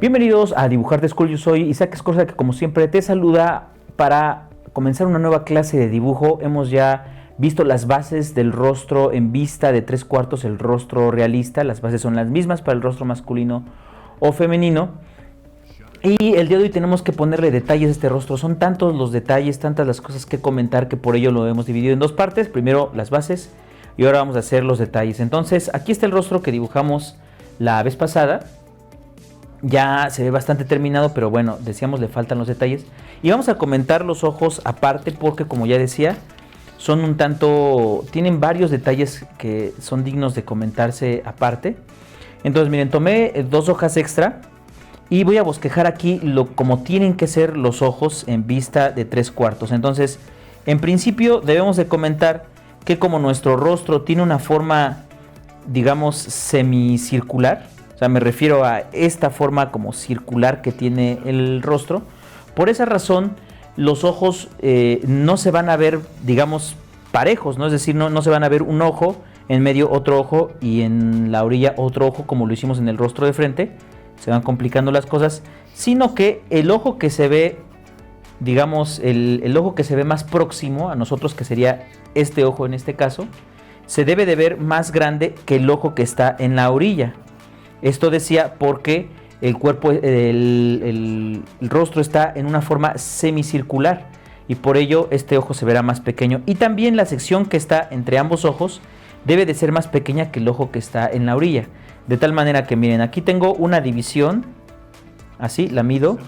Bienvenidos a Dibujarte School, yo soy Isaac Escorza, que como siempre te saluda para comenzar una nueva clase de dibujo. Hemos ya visto las bases del rostro en vista de 3/4, el rostro realista. Las bases son las mismas para el rostro masculino o femenino. Y el día de hoy tenemos que ponerle detalles a este rostro. Son tantos los detalles, tantas las cosas que comentar, que por ello lo hemos dividido en dos partes. Primero las bases y ahora vamos a hacer los detalles. Entonces aquí está el rostro que dibujamos la vez pasada. Ya se ve bastante terminado, pero bueno, decíamos le faltan los detalles. Y vamos a comentar los ojos aparte porque, como ya decía, son un tanto... tienen varios detalles que son dignos de comentarse aparte. Entonces miren, tomé dos hojas extra y voy a bosquejar aquí como tienen que ser los ojos en vista de 3/4. Entonces, en principio debemos de comentar que como nuestro rostro tiene una forma, digamos, semicircular, o sea, me refiero a esta forma como circular que tiene el rostro. Por esa razón, los ojos no se van a ver, digamos, parejos, ¿no? Es decir, no se van a ver un ojo, en medio otro ojo y en la orilla otro ojo, como lo hicimos en el rostro de frente. Se van complicando las cosas, sino que el ojo que se ve, digamos, el ojo que se ve más próximo a nosotros, que sería este ojo en este caso, se debe de ver más grande que el ojo que está en la orilla. Esto decía porque el cuerpo, el rostro está en una forma semicircular y por ello este ojo se verá más pequeño. Y también la sección que está entre ambos ojos debe de ser más pequeña que el ojo que está en la orilla. De tal manera que miren, aquí tengo una división, así la mido,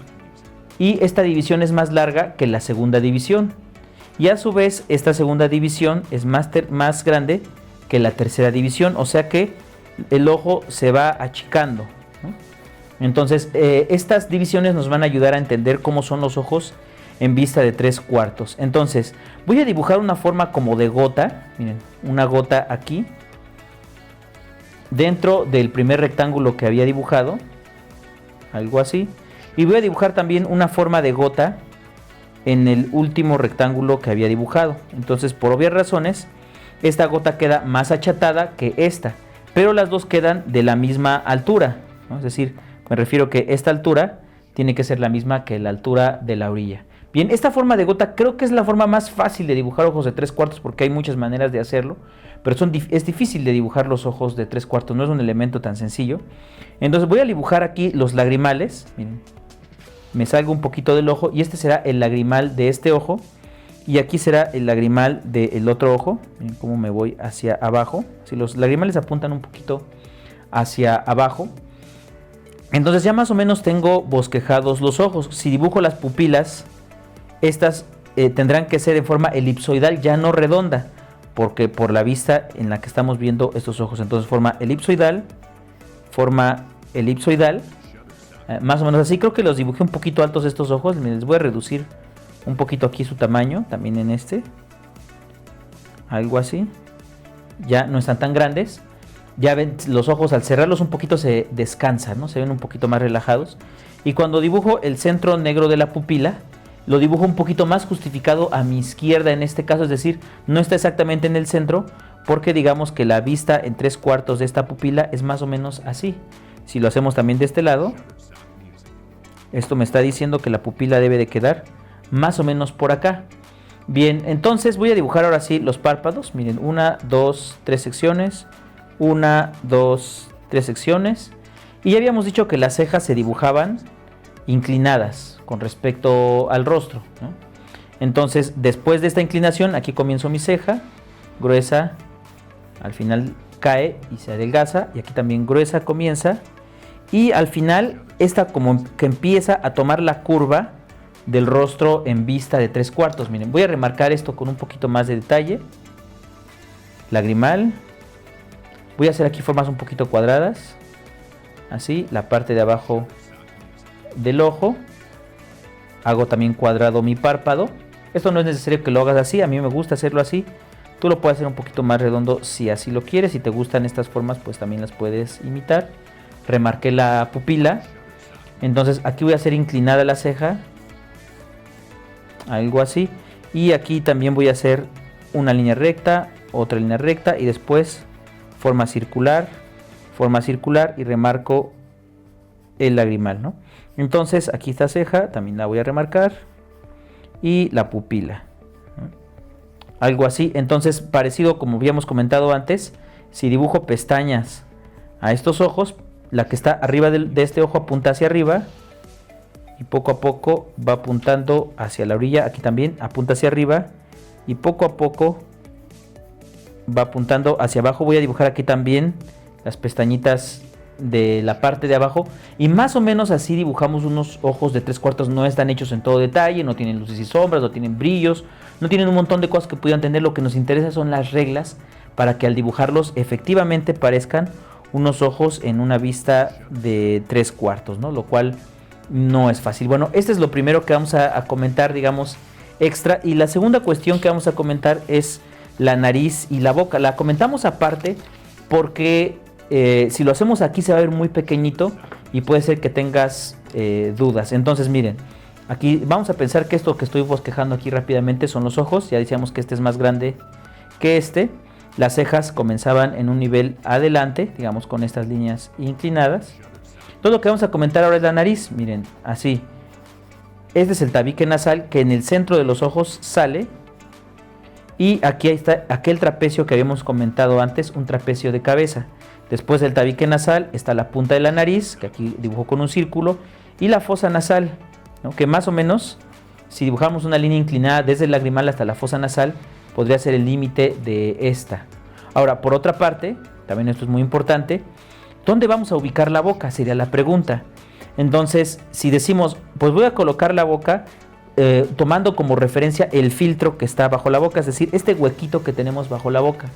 y esta división es más larga que la segunda división. Y a su vez esta segunda división es más grande que la tercera división, o sea que el ojo se va achicando, ¿no? Entonces estas divisiones nos van a ayudar a entender cómo son los ojos en vista de 3/4. Entonces voy a dibujar una forma como de gota, miren, una gota aquí dentro del primer rectángulo que había dibujado, algo así, y voy a dibujar también una forma de gota en el último rectángulo que había dibujado. Entonces, por obvias razones, esta gota queda más achatada que esta, pero las dos quedan de la misma altura, ¿no? Es decir, me refiero que esta altura tiene que ser la misma que la altura de la orilla. Bien, esta forma de gota creo que es la forma más fácil de dibujar ojos de 3/4 porque hay muchas maneras de hacerlo, pero es difícil de dibujar los ojos de 3/4, no es un elemento tan sencillo. Entonces voy a dibujar aquí los lagrimales. Miren, me salgo un poquito del ojo y este será el lagrimal de este ojo y aquí será el lagrimal del otro ojo. Miren cómo me voy hacia abajo. Si los lagrimales apuntan un poquito hacia abajo, entonces ya más o menos tengo bosquejados los ojos. Si dibujo las pupilas, estas tendrán que ser en forma elipsoidal, ya no redonda, porque por la vista en la que estamos viendo estos ojos. Entonces forma elipsoidal, más o menos así. Creo que los dibujé un poquito altos estos ojos. Les voy a reducir un poquito aquí su tamaño, también en este, algo así. Ya no están tan grandes. Ya ven, los ojos al cerrarlos un poquito se descansan, ¿no? Se ven un poquito más relajados. Y cuando dibujo el centro negro de la pupila, lo dibujo un poquito más justificado a mi izquierda en este caso, es decir, no está exactamente en el centro, porque digamos que la vista en 3/4 de esta pupila es más o menos así. Si lo hacemos también de este lado, esto me está diciendo que la pupila debe de quedar más o menos por acá. Bien, entonces voy a dibujar ahora sí los párpados. Miren, 1, 2, 3 secciones, 1, 2, 3 secciones. Y ya habíamos dicho que las cejas se dibujaban inclinadas con respecto al rostro, ¿no? Entonces, después de esta inclinación, aquí comienzo mi ceja, gruesa, al final cae y se adelgaza, y aquí también gruesa comienza, y al final, esta como que empieza a tomar la curva del rostro en vista de 3/4. Miren, voy a remarcar esto con un poquito más de detalle. Lagrimal. Voy a hacer aquí formas un poquito cuadradas, así, la parte de abajo del ojo. Hago también cuadrado mi párpado. Esto no es necesario que lo hagas así, a mí me gusta hacerlo así. Tú lo puedes hacer un poquito más redondo si así lo quieres. Si te gustan estas formas, pues también las puedes imitar. Remarqué la pupila. Entonces aquí voy a hacer inclinada la ceja, algo así. Y aquí también voy a hacer una línea recta, otra línea recta y después forma circular y remarco el lagrimal, ¿no? Entonces aquí esta ceja, también la voy a remarcar, y la pupila, ¿no? Algo así. Entonces, parecido como habíamos comentado antes, si dibujo pestañas a estos ojos, la que está arriba de este ojo apunta hacia arriba, y poco a poco va apuntando hacia la orilla. Aquí también apunta hacia arriba, y poco a poco va apuntando hacia abajo. Voy a dibujar aquí también las pestañitas de la parte de abajo, y más o menos así dibujamos unos ojos de 3/4. No están hechos en todo detalle, no tienen luces y sombras, no tienen brillos, no tienen un montón de cosas que pudieran tener. Lo que nos interesa son las reglas para que al dibujarlos efectivamente parezcan unos ojos en una vista de 3/4, ¿no? Lo cual no es fácil. Bueno, este es lo primero que vamos a comentar, digamos, extra. Y la segunda cuestión que vamos a comentar es la nariz y la boca. La comentamos aparte porque si lo hacemos aquí se va a ver muy pequeñito y puede ser que tengas dudas. Entonces miren, aquí vamos a pensar que esto que estoy bosquejando aquí rápidamente son los ojos. Ya decíamos que este es más grande que este. Las cejas comenzaban en un nivel adelante, digamos, con estas líneas inclinadas. Todo lo que vamos a comentar ahora es la nariz. Miren, así. Este es el tabique nasal que en el centro de los ojos sale. Y aquí está aquel trapecio que habíamos comentado antes, un trapecio de cabeza. Después del tabique nasal está la punta de la nariz, que aquí dibujo con un círculo, y la fosa nasal, ¿no? Que más o menos, si dibujamos una línea inclinada desde el lagrimal hasta la fosa nasal, podría ser el límite de esta. Ahora, por otra parte, también esto es muy importante, ¿dónde vamos a ubicar la boca? Sería la pregunta. Entonces, si decimos, pues voy a colocar la boca tomando como referencia el filtro que está bajo la boca, es decir, este huequito que tenemos bajo la boca.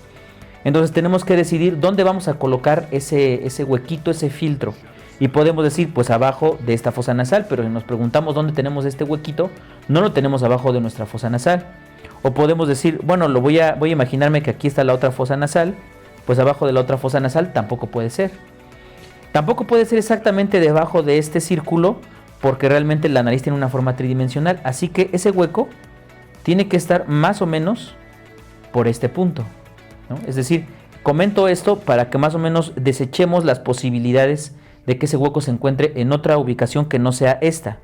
Entonces tenemos que decidir dónde vamos a colocar ese huequito, ese filtro. Y podemos decir, pues abajo de esta fosa nasal, pero si nos preguntamos dónde tenemos este huequito, no lo tenemos abajo de nuestra fosa nasal. O podemos decir, bueno, voy a imaginarme que aquí está la otra fosa nasal, pues abajo de la otra fosa nasal tampoco puede ser. Tampoco puede ser exactamente debajo de este círculo, porque realmente la nariz tiene una forma tridimensional. Así que ese hueco tiene que estar más o menos por este punto, ¿no? Es decir, comento esto para que más o menos desechemos las posibilidades de que ese hueco se encuentre en otra ubicación que no sea esta.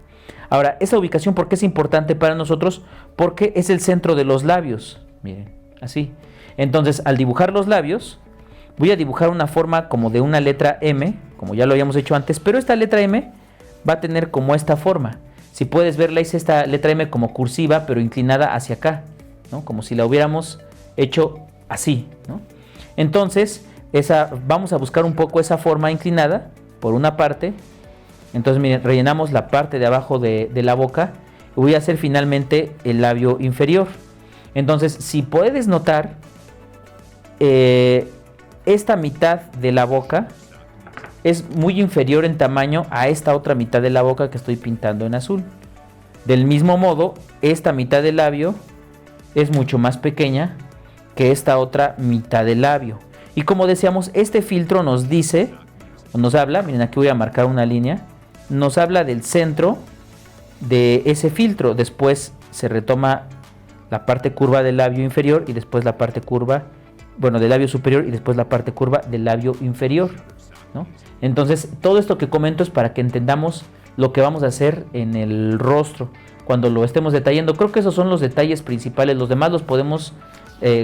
Ahora, esa ubicación, ¿por qué es importante para nosotros? Porque es el centro de los labios. Miren, así. Entonces, al dibujar los labios, voy a dibujar una forma como de una letra M, como ya lo habíamos hecho antes, pero esta letra M va a tener como esta forma. Si puedes ver, la hice esta letra M como cursiva, pero inclinada hacia acá, ¿no? Como si la hubiéramos hecho así, ¿no? Entonces, vamos a buscar un poco esa forma inclinada, por una parte. Entonces, miren, rellenamos la parte de abajo de la boca. Y voy a hacer finalmente el labio inferior. Entonces, si puedes notar, esta mitad de la boca es muy inferior en tamaño a esta otra mitad de la boca que estoy pintando en azul. Del mismo modo, esta mitad del labio es mucho más pequeña que esta otra mitad del labio. Y como decíamos, este filtro nos dice, o nos habla, miren, aquí voy a marcar una línea, nos habla del centro de ese filtro. Después se retoma la parte curva del labio inferior y después la parte curva, bueno, del labio superior y después la parte curva del labio inferior, ¿no? Entonces, todo esto que comento es para que entendamos lo que vamos a hacer en el rostro cuando lo estemos detallando. Creo que esos son los detalles principales. Los demás los podemos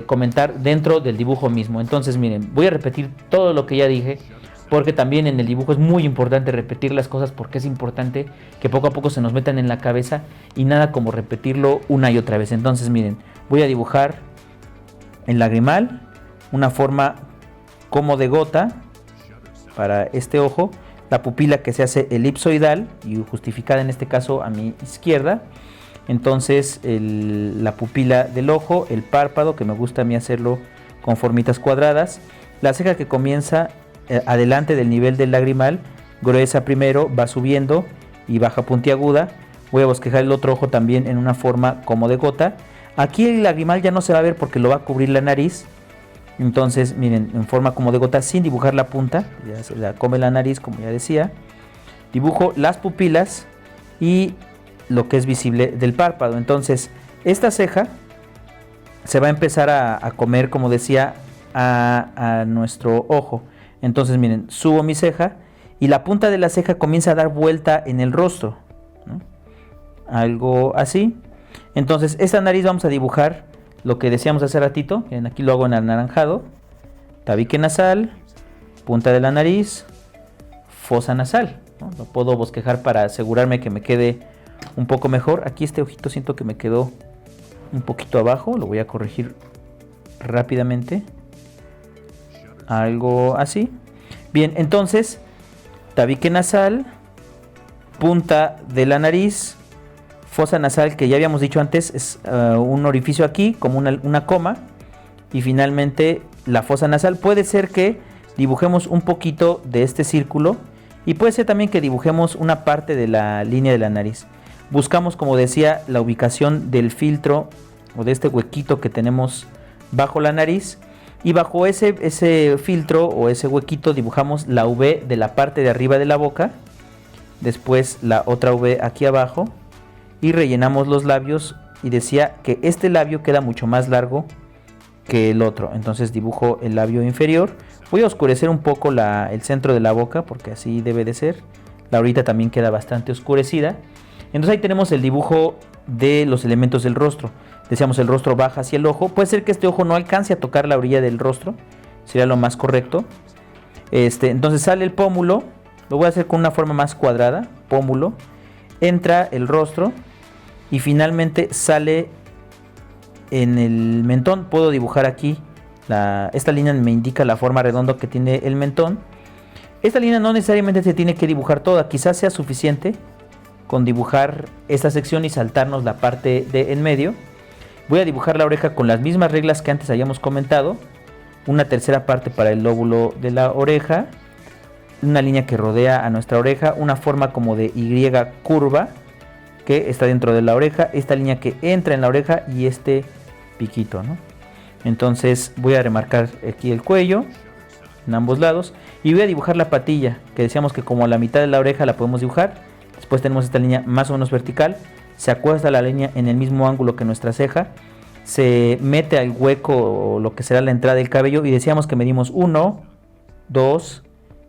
comentar dentro del dibujo mismo. Entonces, miren, voy a repetir todo lo que ya dije, porque también en el dibujo es muy importante repetir las cosas, porque es importante que poco a poco se nos metan en la cabeza y nada como repetirlo una y otra vez. Entonces, miren, voy a dibujar el lagrimal, una forma como de gota para este ojo, la pupila que se hace elipsoidal y justificada en este caso a mi izquierda. Entonces la pupila del ojo, el párpado, que me gusta a mí hacerlo con formitas cuadradas, la ceja que comienza adelante del nivel del lagrimal, gruesa primero, va subiendo y baja puntiaguda. Voy a bosquejar el otro ojo también en una forma como de gota. Aquí el lagrimal ya no se va a ver porque lo va a cubrir la nariz. Entonces, miren, en forma como de gota, sin dibujar la punta, ya se la come la nariz, como ya decía. Dibujo las pupilas y lo que es visible del párpado. Entonces, esta ceja se va a empezar a comer, como decía, a nuestro ojo. Entonces, miren, subo mi ceja y la punta de la ceja comienza a dar vuelta en el rostro, ¿no? Algo así. Entonces esta nariz vamos a dibujar lo que decíamos hace ratito. Aquí lo hago en anaranjado. Tabique nasal, punta de la nariz, fosa nasal, ¿no? Lo puedo bosquejar para asegurarme que me quede un poco mejor. Aquí este ojito siento que me quedó un poquito abajo. Lo voy a corregir rápidamente. Algo así. Bien, entonces tabique nasal, punta de la nariz, fosa nasal, que ya habíamos dicho antes, es un orificio aquí, como una coma. Y finalmente la fosa nasal. Puede ser que dibujemos un poquito de este círculo. Y puede ser también que dibujemos una parte de la línea de la nariz. Buscamos, como decía, la ubicación del filtro o de este huequito que tenemos bajo la nariz. Y bajo ese filtro o ese huequito dibujamos la V de la parte de arriba de la boca. Después la otra V aquí abajo. Y rellenamos los labios. Y decía que este labio queda mucho más largo que el otro. Entonces dibujo el labio inferior. Voy a oscurecer un poco el centro de la boca, porque así debe de ser. La orilla también queda bastante oscurecida. Entonces ahí tenemos el dibujo de los elementos del rostro. Decíamos, el rostro baja hacia el ojo. Puede ser que este ojo no alcance a tocar la orilla del rostro. Sería lo más correcto. Entonces sale el pómulo. Lo voy a hacer con una forma más cuadrada. Pómulo. Entra el rostro. Y finalmente sale en el mentón. Puedo dibujar aquí. Esta línea me indica la forma redonda que tiene el mentón. Esta línea no necesariamente se tiene que dibujar toda. Quizás sea suficiente con dibujar esta sección y saltarnos la parte de en medio. Voy a dibujar la oreja con las mismas reglas que antes habíamos comentado. Una tercera parte para el lóbulo de la oreja. Una línea que rodea a nuestra oreja. Una forma como de Y curva que está dentro de la oreja. Esta línea que entra en la oreja y este piquito, ¿no? Entonces voy a remarcar aquí el cuello en ambos lados. Y voy a dibujar la patilla, que decíamos que como a la mitad de la oreja la podemos dibujar. Después tenemos esta línea más o menos vertical. Se acuesta la línea en el mismo ángulo que nuestra ceja. Se mete al hueco o lo que será la entrada del cabello. Y decíamos que medimos 1, 2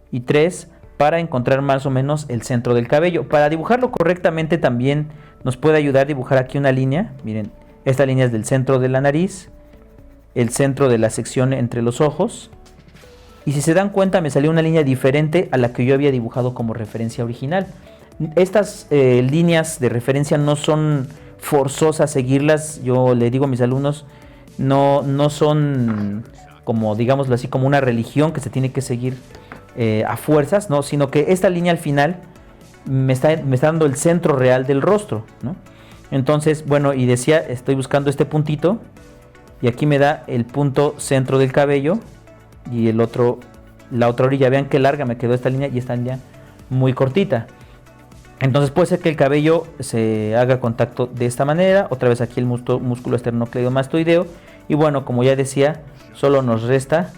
y 3 para encontrar más o menos el centro del cabello. Para dibujarlo correctamente también nos puede ayudar a dibujar aquí una línea. Miren, esta línea es del centro de la nariz, el centro de la sección entre los ojos. Y si se dan cuenta, me salió una línea diferente a la que yo había dibujado como referencia original. Estas líneas de referencia no son forzosas seguirlas. Yo le digo a mis alumnos, no son como, digámoslo así, como una religión que se tiene que seguir a fuerzas, ¿no? Sino que esta línea al final me está dando el centro real del rostro, ¿no? Entonces, bueno, y decía, estoy buscando este puntito y aquí me da el punto centro del cabello y la otra orilla. Vean qué larga me quedó esta línea y esta línea muy cortita. Entonces puede ser que el cabello se haga contacto de esta manera. Otra vez aquí el músculo esternocleidomastoideo. Y bueno, como ya decía, solo nos resta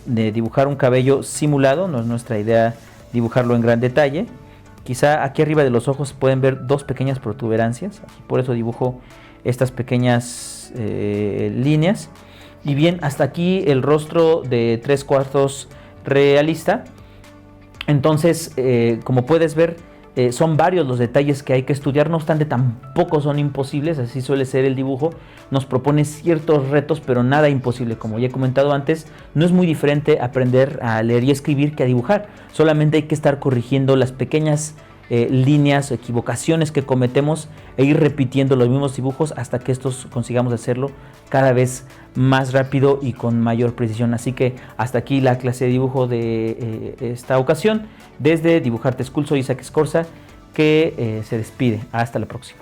de dibujar un cabello simulado. No es nuestra idea dibujarlo en gran detalle. Quizá aquí arriba de los ojos pueden ver dos pequeñas protuberancias. Aquí por eso dibujo estas pequeñas líneas. Y bien, hasta aquí el rostro de 3/4 realista. Entonces, como puedes ver, son varios los detalles que hay que estudiar, no obstante tampoco son imposibles, así suele ser el dibujo. Nos propone ciertos retos, pero nada imposible. Como ya he comentado antes, no es muy diferente aprender a leer y escribir que a dibujar. Solamente hay que estar corrigiendo las pequeñas líneas o equivocaciones que cometemos e ir repitiendo los mismos dibujos hasta que consigamos hacerlo cada vez más rápido y con mayor precisión. Así que hasta aquí la clase de dibujo de esta ocasión. Desde Dibujarte School, soy Isaac Escorza, que se despide. Hasta la próxima.